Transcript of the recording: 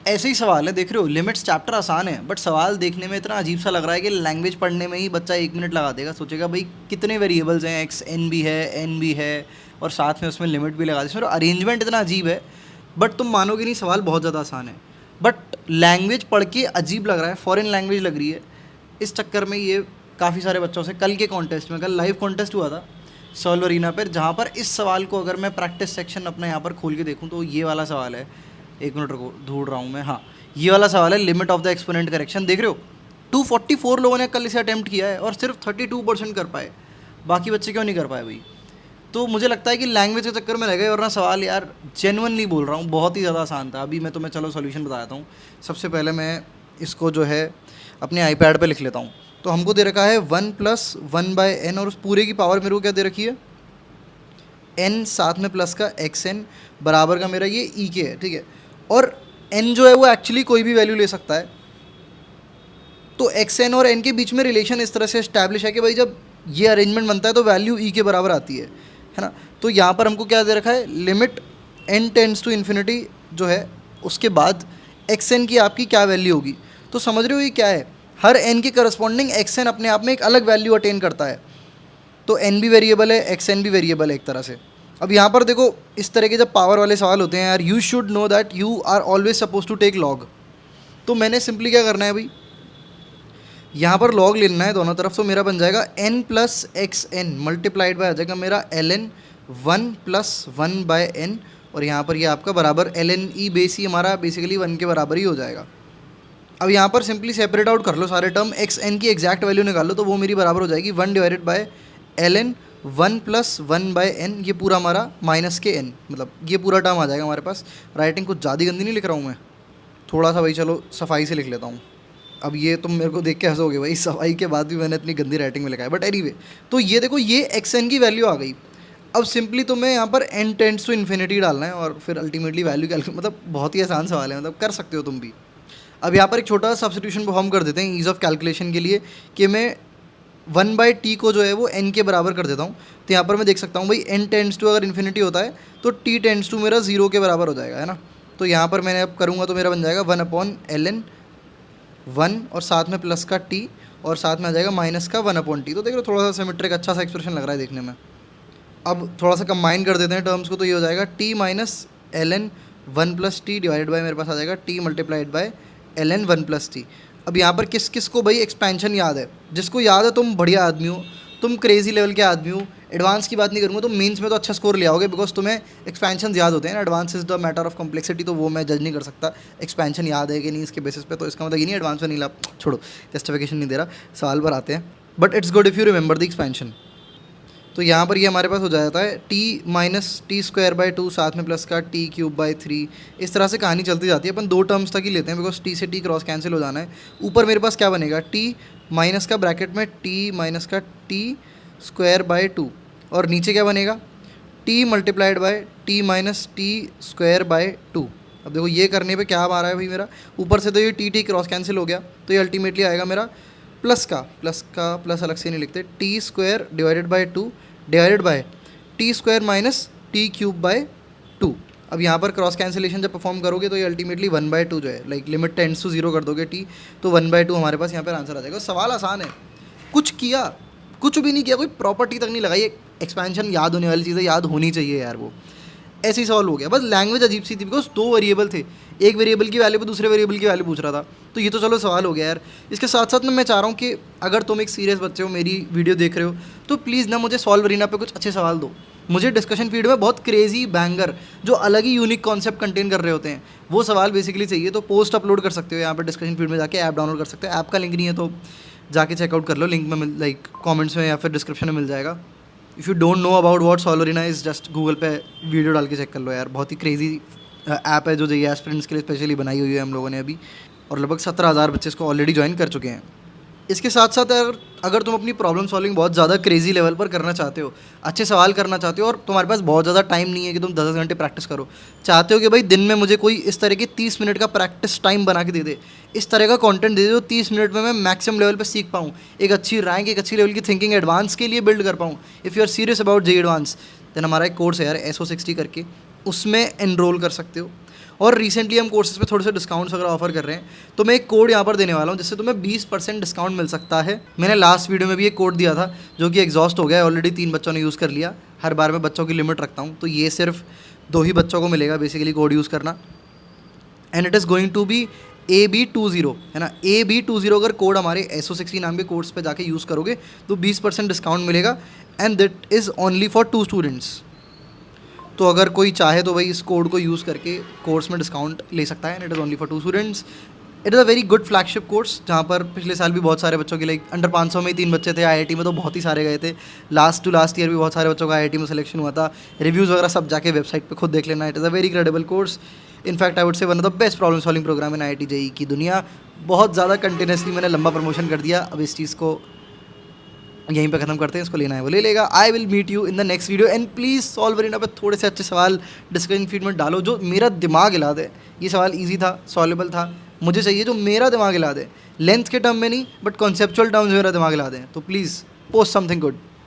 ऐसे ही सवाल है, देख रहे हो, लिमिट्स चैप्टर आसान है बट सवाल देखने में इतना अजीब सा लग रहा है कि लैंग्वेज पढ़ने में ही बच्चा 1 मिनट लगा देगा, सोचेगा भाई कितने वेरिएबल्स हैं, एक्स एन भी है, एन भी है, और साथ में उसमें लिमिट भी लगा दी, इसमें अरेंजमेंट इतना अजीब है। बट तुम मानोगे नहीं, सवाल बहुत ज़्यादा आसान है बट लैंग्वेज पढ़ के अजीब लग रहा है, फॉरेन लैंग्वेज लग रही है। इस चक्कर में ये काफ़ी सारे बच्चों से कल के कॉन्टेस्ट में, कल लाइव कॉन्टेस्ट हुआ था सॉल्व अरीना पर, जहाँ पर इस सवाल को अगर मैं प्रैक्टिस सेक्शन अपना यहाँ पर खोल के देखूँ तो ये वाला सवाल है। 1 मिनट रुको, ढूंढ रहा हूँ मैं, हाँ ये वाला सवाल है, limit of the exponent correction. देख रहे हो 244 लोगों ने कल इसे अटेम्प्ट किया है और सिर्फ 32% कर पाए, बाकी बच्चे क्यों नहीं कर पाए भाई? तो मुझे लगता है कि लैंग्वेज के चक्कर में लगे, वरना सवाल यार जेन्युइनली बोल रहा हूँ बहुत ही ज़्यादा आसान था। अभी मैं तुम्हें चलो सॉल्यूशन बताता हूँ। सबसे पहले मैं इसको जो है अपने आईपैड पे लिख लेता हूँ। तो हमको दे रखा है 1+1/n और उस पूरे की पावर मेरे को क्या दे रखी है, n, साथ में प्लस का xn बराबर का मेरा ये e के है, ठीक है। और n जो है वो एक्चुअली कोई भी वैल्यू ले सकता है, तो xn और n के बीच में रिलेशन इस तरह से इस्टेब्लिश है कि भाई जब ये अरेंजमेंट बनता है तो वैल्यू e के बराबर आती है ना। तो यहाँ पर हमको क्या दे रखा है, limit n tends to infinity जो है, उसके बाद xn की आपकी क्या वैल्यू होगी। तो समझ रहे हो ये क्या है, हर n के करस्पॉन्डिंग xn अपने आप में एक अलग वैल्यू अटेन करता है। तो n भी वेरिएबल है, xn भी वेरिएबल है एक तरह से। अब यहाँ पर देखो, इस तरह के जब पावर वाले सवाल होते हैं यार, you should know that you are always suppose to take log. तो मैंने सिंपली क्या करना है भाई, यहाँ पर लॉग लेना है दोनों तरफ, तो मेरा बन जाएगा n+xn मल्टीप्लाइड बाय आ जाएगा मेरा ln 1+1/n, और यहाँ पर ये आपका बराबर ln e बेस ही हमारा बेसिकली 1 के बराबर ही हो जाएगा। अब यहाँ पर सिंपली सेपरेट आउट कर लो सारे टर्म, xn की एग्जैक्ट वैल्यू निकाल लो, तो वो मेरी बराबर हो जाएगी 1/ln 1+1/n, ये पूरा हमारा माइनस के n, मतलब ये पूरा टर्म आ जाएगा हमारे पास। राइटिंग कुछ ज़्यादा गंदी नहीं लिख रहा हूँ मैं, थोड़ा सा भाई चलो सफाई से लिख लेता हूँ। अब ये तुम मेरे को देख के हंसोगे भाई, सफाई के बाद भी मैंने इतनी गंदी राइटिंग में लिखा है, बट एनीवे, तो ये देखो ये xn की वैल्यू आ गई। अब सिंपली तुम्हें यहाँ पर n टेंड्स टू इन्फिनिटी डालना है और फिर अल्टीमेटली वैल्यू कैलकुलेट, मतलब बहुत ही आसान सवाल है, मतलब कर सकते हो तुम भी। अब यहाँ पर एक छोटा सा सब्स्टिट्यूशन परफॉर्म कर देते हैं ईज़ ऑफ कैलकुलेशन के लिए, कि मैं 1/t को जो है वो n के बराबर कर देता हूँ। तो यहाँ पर मैं देख सकता हूँ भाई n टेंड्स टू अगर इन्फिनिटी होता है तो t टेंड्स टू मेरा 0 के बराबर हो जाएगा, है ना। तो यहाँ पर मैंने अब करूँगा तो मेरा बन जाएगा 1/ln 1 और साथ में प्लस का t और साथ में आ जाएगा माइनस का 1/t। तो देख लो थोड़ा सा सिमेट्रिक अच्छा सा एक्सप्रेशन लग रहा है देखने में। अब थोड़ा सा कंबाइन कर देते हैं टर्म्स को, तो ये हो जाएगा t-ln 1+t डिवाइडेड बाय मेरे पास आ जाएगा t multiplied by ln 1+t। अब यहाँ पर किस किस को भाई एक्सपेंशन याद है, जिसको याद है तुम बढ़िया आदमी हो, तुम क्रेजी लेवल के आदमी हो। एडवांस की बात नहीं करूँगा, तुम मेंस में तो अच्छा स्कोर ले आओगे बिकॉज तुम्हें एक्सपेंशन याद होते हैं ना। Advance is the matter of complexity, तो वो मैं जज नहीं कर सकता एक्सपेंशन याद है कि नहीं इसके बेसिस पे, तो इसका मतलब ये नहीं एडवांस में नहीं ला, छोड़ो जस्टिफिकेशन नहीं दे रहा, सवाल पर आते हैं। But it's good if you remember the expansion. तो यहाँ पर ये हमारे पास हो जाता है t-t²/2 साथ में प्लस का t³/3। इस तरह से कहानी चलती जाती है, अपन 2 टर्म्स तक ही लेते हैं बिकॉज t से t क्रॉस कैंसिल हो जाना है। ऊपर मेरे पास क्या बनेगा, t माइनस का ब्रैकेट में t माइनस का t²/2, और नीचे क्या बनेगा, t multiplied by t minus t²/2। अब देखो ये करने पे क्या आ रहा है भाई मेरा, ऊपर से तो ये t क्रॉस कैंसिल हो गया, तो ये अल्टीमेटली आएगा मेरा प्लस का प्लस अलग से नहीं लिखते, t² divided by 2 divided by t² minus t³/2। अब यहाँ पर क्रॉस कैंसिलेशन जब परफॉर्म करोगे तो ये अल्टीमेटली 1/2 जो है, लाइक लिमिट टेंड्स टू 0 कर दोगे t, तो 1/2 हमारे पास यहाँ पर आंसर आ जाएगा। सवाल आसान है, कुछ किया, कुछ भी नहीं किया, कोई प्रॉपर्टी तक नहीं लगाई। एक्सपेंशन याद होने वाली चीज़ें याद होनी चाहिए यार, वो ऐसे ही सवाल हो गया। बस लैंग्वेज अजीब सी थी बिकॉज 2 वेरिएबल थे, एक वेरिएबल की वैल्यू पे दूसरे वेरिएबल की वैल्यू पूछ रहा था, तो ये तो चलो सवाल हो गया यार। इसके साथ साथ मैं चाह रहा हूँ कि अगर तुम एक सीरियस बच्चे हो, मेरी वीडियो देख रहे हो, तो प्लीज़ ना मुझे सॉल्व अरीना पे कुछ अच्छे सवाल दो। मुझे डिस्कशन फीड में बहुत क्रेजी बैंगर जो अलग ही यूनिक कॉन्सेप्ट कंटेन कर रहे होते हैं, वो सवाल बेसिकली चाहिए। तो पोस्ट अपलोड कर सकते हो यहाँ पर डिस्कशन फीड में जाके, ऐप डाउनलोड कर सकते हो। ऐप का लिंक नहीं है तो जाके चेकआउट कर लो, लिंक में मिल, लाइक कॉमेंट्स में या फिर डिस्क्रिप्शन में मिल जाएगा। If you don't know about what solve arena is, just Google पे वीडियो डाल के चेक कर लो यार। बहुत ही क्रेजी ऐप है जो जेईई एस्पिरेंट्स के लिए स्पेशली बनाई हुई है हम लोगों ने अभी, और लगभग 17,000 बच्चे इसको ऑलरेडी ज्वाइन कर चुके हैं। इसके साथ साथ अगर तुम अपनी प्रॉब्लम सॉल्विंग बहुत ज़्यादा क्रेजी लेवल पर करना चाहते हो, अच्छे सवाल करना चाहते हो, और तुम्हारे पास बहुत ज़्यादा टाइम नहीं है कि तुम 10 घंटे प्रैक्टिस करो, चाहते हो कि भाई दिन में मुझे कोई इस तरह के 30 मिनट का प्रैक्टिस टाइम बना के दे दे, इस तरह का कंटेंट दे दे जो 30 मिनट में मैं मैक्सिमम लेवल पे सीख पाऊँ, एक अच्छी रैंक, एक अच्छी लेवल की थिंकिंग एडवांस के लिए बिल्ड कर पाऊँ। If you are serious about JEE advance, then हमारा एक कोर्स है यार SO60 करके, उसमें एनरोल कर सकते हो। और रिसेंटली हम कोर्सेज पे थोड़े से डिस्काउंट्स वगैरह ऑफर कर रहे हैं, तो मैं एक कोड यहाँ पर देने वाला हूँ जिससे तुम्हें 20% डिस्काउंट मिल सकता है। मैंने लास्ट वीडियो में भी एक कोड दिया था जो कि एग्जॉस्ट हो गया है, ऑलरेडी 3 बच्चों ने यूज़ कर लिया। हर बार मैं बच्चों की लिमिट रखता हूँ, तो ये सिर्फ 2 ही बच्चों को मिलेगा बेसिकली कोड यूज़ करना। And it is going to be AB20, है ना। AB20 अगर कोड हमारे SO60 नाम के कोर्स पे जाके यूज़ करोगे तो 20% डिस्काउंट मिलेगा, and that is only for 2 students. तो अगर कोई चाहे तो भाई इस कोड को यूज़ करके कोर्स में डिस्काउंट ले सकता है, and it is only for 2 students. It is a very good flagship course, जहाँ पर पिछले साल भी बहुत सारे बच्चों के लिए अंडर 500 में ही 3 बच्चे थे। IIT में तो बहुत ही सारे गए थे। लास्ट ईयर भी बहुत सारे बच्चों का IIT में सिलेक्शन हुआ था। रिव्यूज़ वगैरह सब जाके वेबसाइट पे खुद देख लेना। It is a very credible course. In fact I would say one of the best problem solving program in IIT JEE की दुनिया। बहुत ज़्यादा कंटिन्यूसली मैंने लंबा प्रमोशन कर दिया, अब इस चीज़ को यहीं पे ख़त्म करते हैं। इसको लेना है वो ले लेगा। I will meet you in the next video, and please solve arena पे थोड़े से अच्छे सवाल डिस्कशन फीड में डालो जो मेरा दिमाग हिला दे। ये सवाल ईजी था, सॉल्वेबल था, मुझे चाहिए जो मेरा दिमाग हिला दे। लेंथ के टर्म में नहीं, बट कॉन्सेप्चुअल टर्म्स में मेरा दिमाग हिला दें। तो प्लीज़ पोस्ट समथिंग गुड।